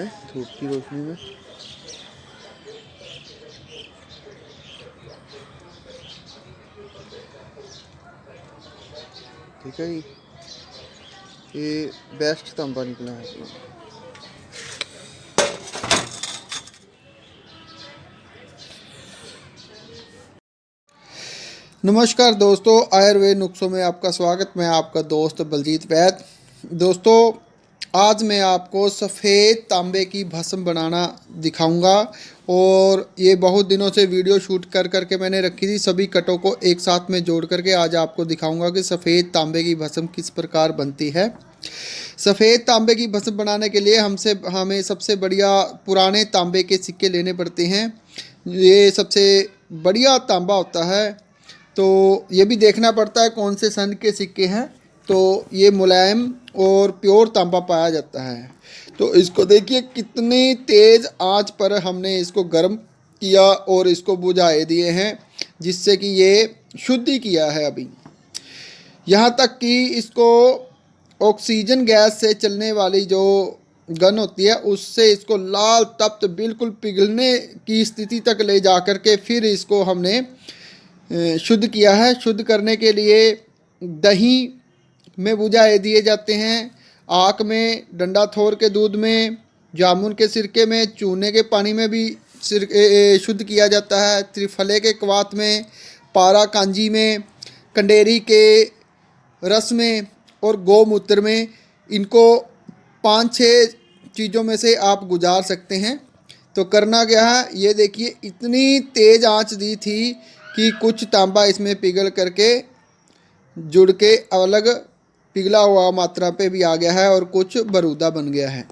में धूप की रोशनी में। ठीक है जी, ये बेस्ट तांबा निकला है अपना। नमस्कार दोस्तों, आयुर्वेद नुस्खों में आपका स्वागत। मैं आपका दोस्त बलजीत वैद। दोस्तों, आज मैं आपको सफ़ेद तांबे की भस्म बनाना दिखाऊंगा। और ये बहुत दिनों से वीडियो शूट कर करके मैंने रखी थी, सभी कटों को एक साथ में जोड़ करके आज आपको दिखाऊंगा कि सफ़ेद तांबे की भस्म किस प्रकार बनती है। सफ़ेद तांबे की भस्म बनाने के लिए हमें सबसे बढ़िया पुराने तांबे के सिक्के लेने पड़ते हैं। ये सबसे बढ़िया तांबा होता है। तो ये भी देखना पड़ता है कौन से सन के सिक्के हैं। तो ये मुलायम और प्योर तांबा पाया जाता है। तो इसको देखिए कितनी तेज़ आंच पर हमने इसको गर्म किया और इसको बुझाए दिए हैं, जिससे कि ये शुद्धि किया है। अभी यहाँ तक कि इसको ऑक्सीजन गैस से चलने वाली जो गन होती है उससे इसको लाल तप्त बिल्कुल पिघलने की स्थिति तक ले जा कर के फिर इसको हमने शुद्ध किया है। शुद्ध करने के लिए दही में बुझाए दिए जाते हैं, आक में, डंडा थोर के दूध में, जामुन के सिरके में, चूने के पानी में भी शुद्ध किया जाता है, त्रिफले के क्वाथ में, पारा कांजी में, कंडेरी के रस में और गौमूत्र में। इनको 5-6 चीज़ों में से आप गुजार सकते हैं। तो करना क्या है, ये देखिए इतनी तेज़ आंच दी थी कि कुछ तांबा इसमें पिघल करके जुड़ के अलग पिघला हुआ मात्रा पे भी आ गया है और कुछ बरूदा बन गया है।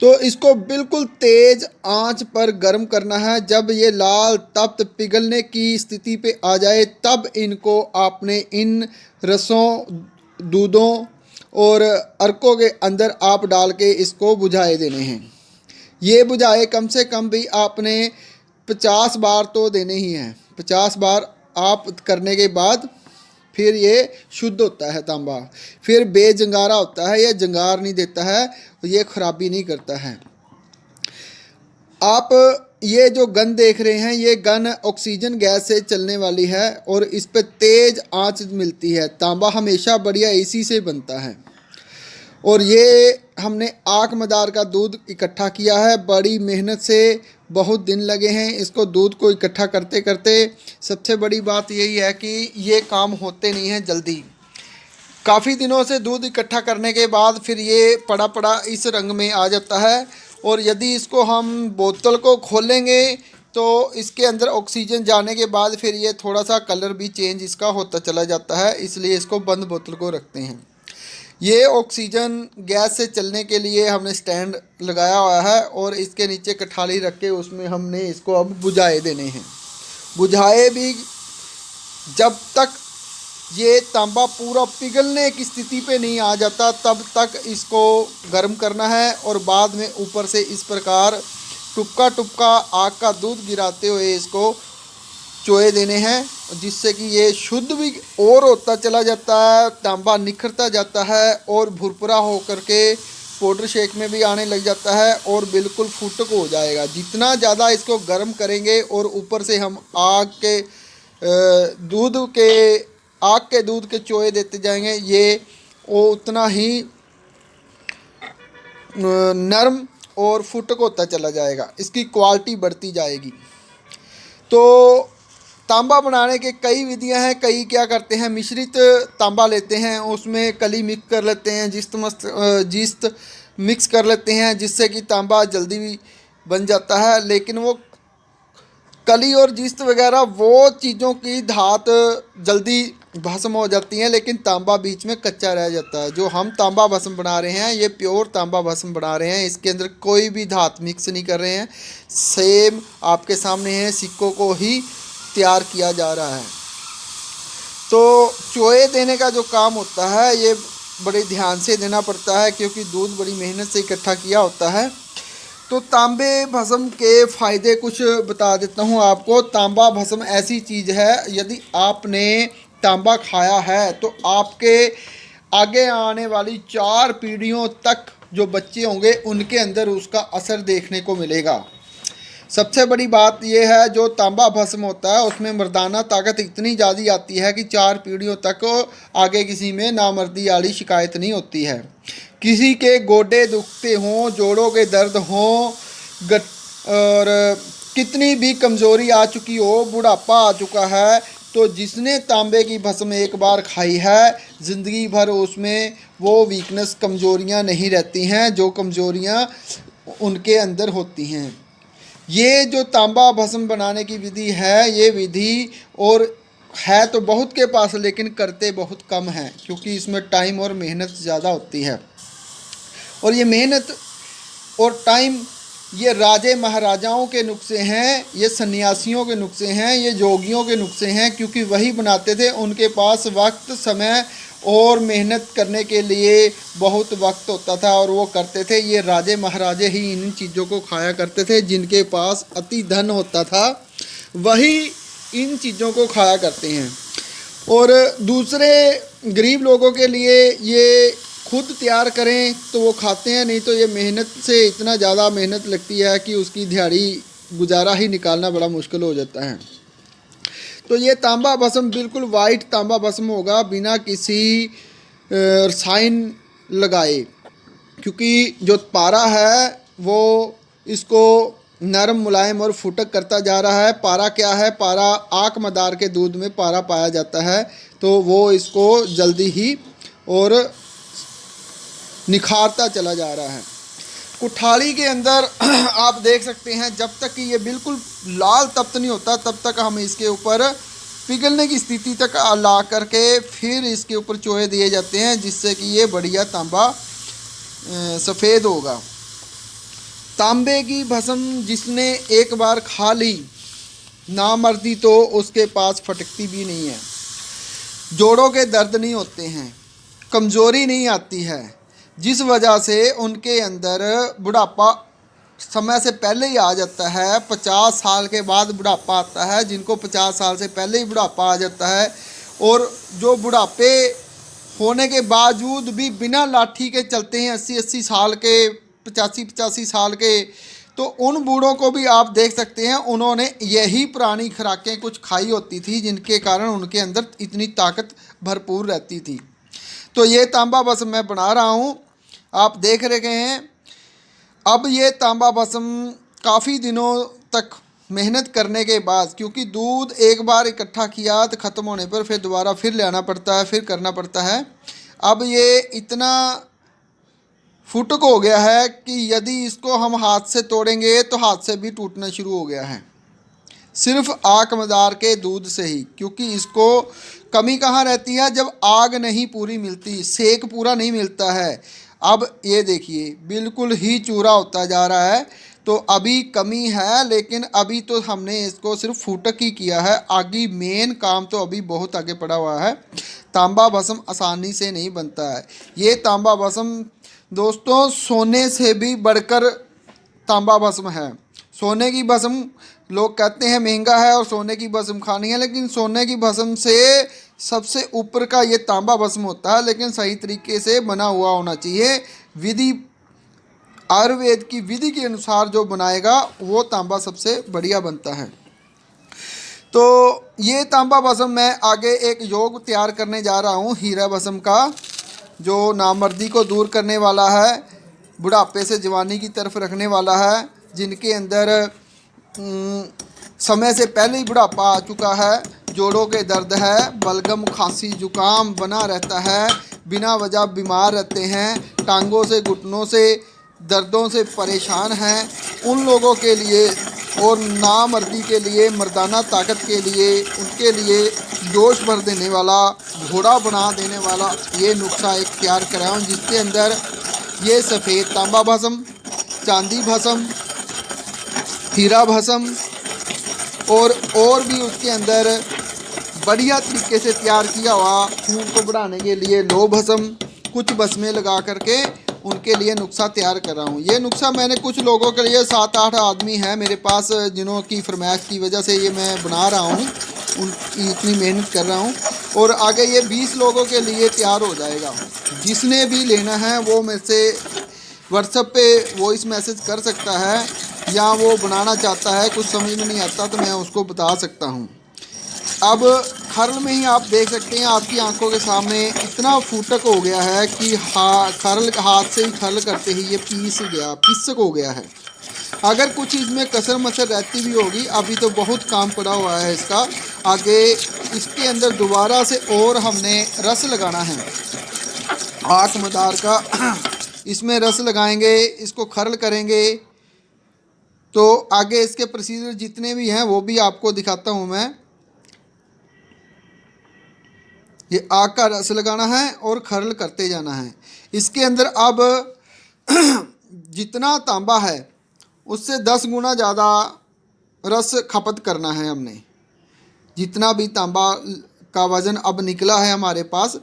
तो इसको बिल्कुल तेज़ आंच पर गर्म करना है। जब ये लाल तप्त पिघलने की स्थिति पे आ जाए तब इनको आपने इन रसों, दूधों और अर्कों के अंदर आप डाल के इसको बुझाए देने हैं। ये बुझाए कम से कम भी आपने 50 बार तो देने ही हैं। 50 बार आप करने के बाद फिर ये शुद्ध होता है तांबा। फिर बेजंगारा होता है, ये जंगार नहीं देता है, ये खराबी नहीं करता है। आप ये जो गन देख रहे हैं, ये गन ऑक्सीजन गैस से चलने वाली है और इस पर तेज़ आंच मिलती है। तांबा हमेशा बढ़िया इसी से बनता है। और ये हमने आक मदार का दूध इकट्ठा किया है बड़ी मेहनत से। बहुत दिन लगे हैं इसको दूध को इकट्ठा करते करते। सबसे बड़ी बात यही है कि ये काम होते नहीं हैं जल्दी। काफ़ी दिनों से दूध इकट्ठा करने के बाद फिर ये पड़ा पड़ा इस रंग में आ जाता है। और यदि इसको हम बोतल को खोलेंगे तो इसके अंदर ऑक्सीजन जाने के बाद फिर ये थोड़ा सा कलर भी चेंज इसका होता चला जाता है, इसलिए इसको बंद बोतल को रखते हैं। ये ऑक्सीजन गैस से चलने के लिए हमने स्टैंड लगाया हुआ है और इसके नीचे कठाली रख के उसमें हमने इसको अब बुझाए देने हैं। बुझाए भी जब तक ये तांबा पूरा पिघलने की स्थिति पे नहीं आ जाता तब तक इसको गर्म करना है। और बाद में ऊपर से इस प्रकार टुपका टुपका आग का दूध गिराते हुए इसको चोए देने हैं, जिससे कि ये शुद्ध भी और होता चला जाता है, तांबा निखरता जाता है और भुरभुरा हो करके पाउडर शेक में भी आने लग जाता है और बिल्कुल फुटक हो जाएगा। जितना ज़्यादा इसको गर्म करेंगे और ऊपर से हम आग के दूध के चोए देते जाएंगे, ये वो उतना ही नरम और फुटक होता चला जाएगा, इसकी क्वालिटी बढ़ती जाएगी। तो तांबा बनाने के कई विधियां हैं। कई क्या करते हैं, मिश्रित तांबा लेते हैं, उसमें कली मिक्स कर लेते हैं, जीस्त मिक्स कर लेते हैं, जिससे कि तांबा जल्दी भी बन जाता है। लेकिन वो कली और जीस्त वगैरह वो चीज़ों की धात जल्दी भस्म हो जाती हैं, लेकिन तांबा बीच में कच्चा रह जाता है। जो हम तांबा भस्म बना रहे हैं ये प्योर तांबा भस्म बना रहे हैं, इसके अंदर कोई भी धात मिक्स नहीं कर रहे हैं। सेम आपके सामने है, सिक्कों को ही तैयार किया जा रहा है। तो चोए देने का जो काम होता है ये बड़े ध्यान से देना पड़ता है, क्योंकि दूध बड़ी मेहनत से इकट्ठा किया होता है। तो तांबे भस्म के फ़ायदे कुछ बता देता हूँ आपको। तांबा भस्म ऐसी चीज़ है, यदि आपने तांबा खाया है तो आपके आगे आने वाली 4 पीढ़ियों तक जो बच्चे होंगे उनके अंदर उसका असर देखने को मिलेगा। सबसे बड़ी बात यह है, जो तांबा भस्म होता है उसमें मर्दाना ताकत इतनी ज़्यादा आती है कि 4 पीढ़ियों तक आगे किसी में नामर्दी वाली शिकायत नहीं होती है। किसी के गोडे दुखते हों, जोड़ों के दर्द हों, और कितनी भी कमज़ोरी आ चुकी हो, बुढ़ापा आ चुका है, तो जिसने तांबे की भस्म एक बार खाई है ज़िंदगी भर उसमें वो वीकनेस, कमज़ोरियाँ नहीं रहती हैं जो कमज़ोरियाँ उनके अंदर होती हैं। ये जो तांबा भस्म बनाने की विधि है, ये विधि और है तो बहुत के पास, लेकिन करते बहुत कम हैं क्योंकि इसमें टाइम और मेहनत ज़्यादा होती है। और ये मेहनत और टाइम ये राजे महाराजाओं के नुस्खे हैं, ये सन्यासियों के नुस्खे हैं, ये जोगियों के नुस्खे हैं, क्योंकि वही बनाते थे। उनके पास वक्त, समय और मेहनत करने के लिए बहुत वक्त होता था और वो करते थे। ये राजे महाराजे ही इन चीज़ों को खाया करते थे। जिनके पास अति धन होता था वही इन चीज़ों को खाया करते हैं। और दूसरे गरीब लोगों के लिए ये खुद तैयार करें तो वो खाते हैं, नहीं तो ये मेहनत से इतना ज़्यादा मेहनत लगती है कि उसकी दिहाड़ी गुजारा ही निकालना बड़ा मुश्किल हो जाता है। तो ये तांबा भस्म बिल्कुल वाइट तांबा भस्म होगा, बिना किसी रसायन लगाए, क्योंकि जो पारा है वो इसको नरम, मुलायम और फुटक करता जा रहा है। पारा क्या है? पारा आक मदार के दूध में पारा पाया जाता है, तो वो इसको जल्दी ही और निखारता चला जा रहा है। कुठाड़ी के अंदर आप देख सकते हैं, जब तक कि ये बिल्कुल लाल तप्त नहीं होता तब तक हम इसके ऊपर पिघलने की स्थिति तक ला करके फिर इसके ऊपर चोहे दिए जाते हैं, जिससे कि ये बढ़िया तांबा सफ़ेद होगा। तांबे की भस्म जिसने एक बार खा ली नामर्दी, तो उसके पास फटकती भी नहीं है, जोड़ों के दर्द नहीं होते हैं, कमज़ोरी नहीं आती है, जिस वजह से उनके अंदर बुढ़ापा समय से पहले ही आ जाता है। 50 साल के बाद बुढ़ापा आता है, जिनको 50 साल से पहले ही बुढ़ापा आ जाता है। और जो बुढ़ापे होने के बावजूद भी बिना लाठी के चलते हैं, 80-80 साल के, 85-85 साल के, तो उन बूढ़ों को भी आप देख सकते हैं, उन्होंने यही पुरानी खुराकें कुछ खाई होती थी, जिनके कारण उनके अंदर इतनी ताकत भरपूर रहती थी। तो ये तांबा भस्म मैं बना रहा हूँ, आप देख रहे हैं। अब ये तांबा भस्म काफ़ी दिनों तक मेहनत करने के बाद, क्योंकि दूध एक बार इकट्ठा किया तो ख़त्म होने पर फिर दोबारा फिर लाना पड़ता है, फिर करना पड़ता है। अब ये इतना फुटक हो गया है कि यदि इसको हम हाथ से तोड़ेंगे तो हाथ से भी टूटना शुरू हो गया है, सिर्फ आक मदार के दूध से ही। क्योंकि इसको कमी कहाँ रहती है? जब आग नहीं पूरी मिलती, सेक पूरा नहीं मिलता है। अब ये देखिए बिल्कुल ही चूरा होता जा रहा है, तो अभी कमी है, लेकिन अभी तो हमने इसको सिर्फ फूटक ही किया है। आगे मेन काम तो अभी बहुत आगे पड़ा हुआ है। तांबा भस्म आसानी से नहीं बनता है। ये तांबा भस्म दोस्तों सोने से भी बढ़कर तांबा भस्म है। सोने की भस्म लोग कहते हैं महंगा है और सोने की भस्म खानी है, लेकिन सोने की भस्म से सबसे ऊपर का ये तांबा भस्म होता है, लेकिन सही तरीके से बना हुआ होना चाहिए। विधि, आयुर्वेद की विधि के अनुसार जो बनाएगा वो तांबा सबसे बढ़िया बनता है। तो ये तांबा भस्म मैं आगे एक योग तैयार करने जा रहा हूँ हीरा भस्म का, जो नामर्दी को दूर करने वाला है, बुढ़ापे से जवानी की तरफ रखने वाला है, जिनके अंदर समय से पहले ही बुढ़ापा आ चुका है, जोड़ों के दर्द है, बलगम, खांसी, जुकाम बना रहता है, बिना वजह बीमार रहते हैं, टांगों से, घुटनों से दर्दों से परेशान हैं, उन लोगों के लिए और नामर्दी के लिए, मर्दाना ताकत के लिए, उनके लिए जोश भर देने वाला, घोड़ा बना देने वाला ये नुस्खा एक तैयार कराया हूँ, जिसके अंदर ये सफ़ेद तांबा भस्म, चांदी भस्म, हीरा भस्म और भी उसके अंदर बढ़िया तरीके से तैयार किया हुआ खून को बढ़ाने के लिए लो भस्म, कुछ भस्में लगा करके उनके लिए नुस्खा तैयार कर रहा हूँ। ये नुस्खा मैंने कुछ लोगों के लिए 7-8 आदमी हैं मेरे पास, जिन्हों की फरमाइश की वजह से ये मैं बना रहा हूँ, उनकी इतनी मेहनत कर रहा हूँ। और आगे ये 20 लोगों के लिए तैयार हो जाएगा। जिसने भी लेना है वो मेरे से व्हाट्सएप पे वॉइस मैसेज कर सकता है या वो बनाना चाहता है, कुछ समझ में नहीं आता तो मैं उसको बता सकता हूँ। अब खरल में ही आप देख सकते हैं, आपकी आंखों के सामने इतना फूटक हो गया है कि खरल हाथ से ही खरल करते ही ये पिसक हो गया है। अगर कुछ इसमें कसर मसर रहती भी होगी, अभी तो बहुत काम पड़ा हुआ है इसका। आगे इसके अंदर दोबारा से और हमने रस लगाना है आँख मदार का। इसमें रस लगाएंगे, इसको खरल करेंगे। तो आगे इसके प्रोसीजर जितने भी हैं वो भी आपको दिखाता हूँ मैं। ये आग का रस लगाना है और खरल करते जाना है। इसके अंदर अब जितना तांबा है उससे 10 गुना ज़्यादा रस खपत करना है हमने। जितना भी तांबा का वज़न अब निकला है हमारे पास,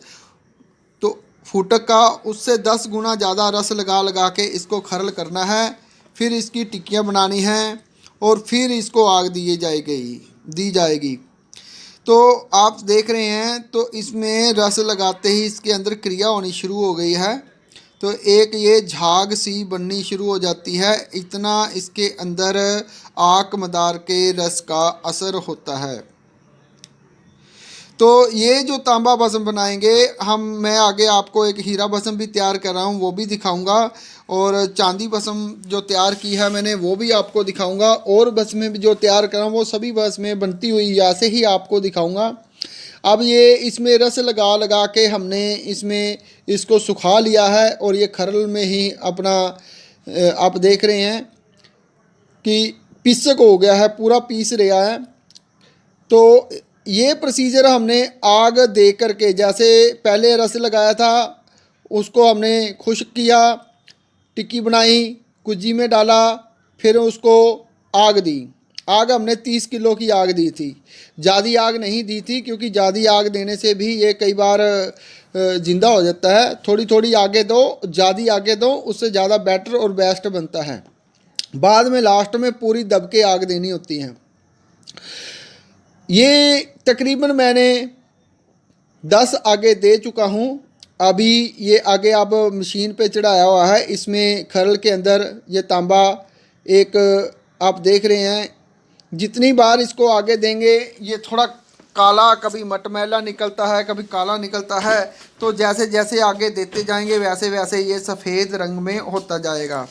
तो फूटक का, उससे 10 गुना ज़्यादा रस लगा लगा के इसको खरल करना है। फिर इसकी टिक्कियाँ बनानी हैं और फिर इसको आग दी जाएगी। तो आप देख रहे हैं, तो इसमें रस लगाते ही इसके अंदर क्रिया होनी शुरू हो गई है। तो एक ये झाग सी बननी शुरू हो जाती है। इतना इसके अंदर आक मदार के रस का असर होता है। तो ये जो तांबा भस्म बनाएंगे मैं आगे आपको एक हीरा भस्म भी तैयार कर रहा हूँ, वो भी दिखाऊंगा। और चांदी भस्म जो तैयार की है मैंने वो भी आपको दिखाऊंगा। और भस्में भी जो तैयार कर रहा हूँ वो सभी भस्में बनती हुई यहाँ से ही आपको दिखाऊंगा। अब ये इसमें रस लगा लगा के हमने इसको सुखा लिया है और ये खरल में ही अपना आप देख रहे हैं कि पिसक हो गया है, पूरा पीस रहा है। तो ये प्रोसीजर हमने आग दे करके, जैसे पहले रस लगाया था उसको हमने खुश्क किया, टिक्की बनाई, कुजी में डाला, फिर उसको आग दी। आग हमने 30 किलो की आग दी थी, ज़्यादा आग नहीं दी थी, क्योंकि ज़्यादा आग देने से भी ये कई बार ज़िंदा हो जाता है। थोड़ी थोड़ी आगे दो, ज़्यादा आगे दो, उससे ज़्यादा बेटर और बेस्ट बनता है। बाद में लास्ट में पूरी दब के आग देनी होती है। ये तकरीबन मैंने 10 आगे दे चुका हूँ। अभी ये आगे अब मशीन पे चढ़ाया हुआ है। इसमें खरल के अंदर ये तांबा एक आप देख रहे हैं, जितनी बार इसको आगे देंगे ये थोड़ा काला, कभी मटमैला निकलता है, कभी काला निकलता है। तो जैसे जैसे आगे देते जाएंगे वैसे वैसे ये सफ़ेद रंग में होता जाएगा।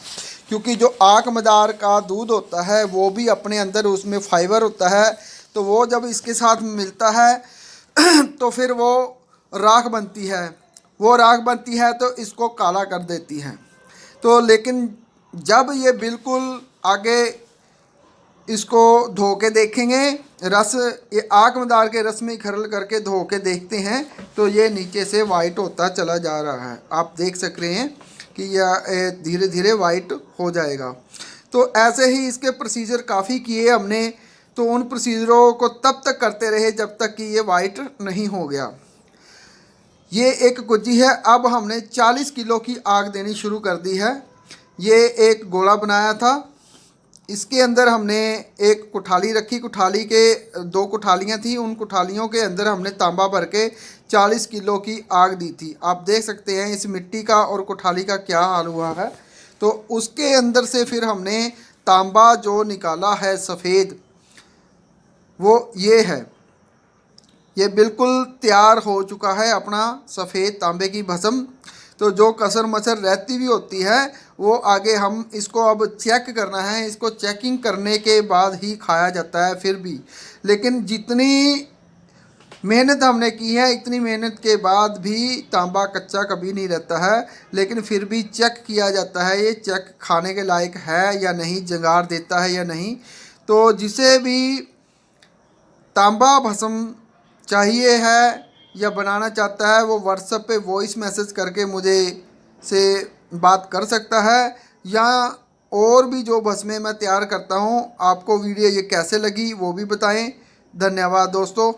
क्योंकि जो आँख मदार का दूध होता है वो भी अपने अंदर, उसमें फाइबर होता है, तो वो जब इसके साथ मिलता है तो फिर वो राख बनती है। वो राख बनती है तो इसको काला कर देती है। तो लेकिन जब ये बिल्कुल आगे इसको धो के देखेंगे, रस ये आँख मदार के रस में खरल करके धो के देखते हैं, तो ये नीचे से वाइट होता चला जा रहा है। आप देख सक रहे हैं कि यह धीरे धीरे वाइट हो जाएगा। तो ऐसे ही इसके प्रोसीजर काफ़ी किए हमने। तो उन प्रोसीजरों को तब तक करते रहे जब तक कि ये वाइट नहीं हो गया। ये एक गुज्जी है। अब हमने 40 किलो की आग देनी शुरू कर दी है। ये एक गोला बनाया था, इसके अंदर हमने एक कुठाली रखी, कुठाली के 2 कुठालियाँ थी, उन कुठालियों के अंदर हमने तांबा भर के 40 किलो की आग दी थी। आप देख सकते हैं इस मिट्टी का और कुठाली का क्या हाल हुआ है। तो उसके अंदर से फिर हमने तांबा जो निकाला है सफ़ेद, वो ये है। ये बिल्कुल तैयार हो चुका है अपना सफ़ेद तांबे की भस्म। तो जो कसर मसर रहती भी होती है वो आगे हम इसको अब चेक करना है। इसको चेकिंग करने के बाद ही खाया जाता है फिर भी। लेकिन जितनी मेहनत हमने की है, इतनी मेहनत के बाद भी तांबा कच्चा कभी नहीं रहता है। लेकिन फिर भी चेक किया जाता है, ये चेक खाने के लायक है या नहीं, जंगार देता है या नहीं। तो जिसे भी तांबा भस्म चाहिए है या बनाना चाहता है वो व्हाट्सएप पे वॉइस मैसेज करके मुझे से बात कर सकता है। या और भी जो भस्में मैं तैयार करता हूँ, आपको वीडियो ये कैसे लगी वो भी बताएं। धन्यवाद दोस्तों।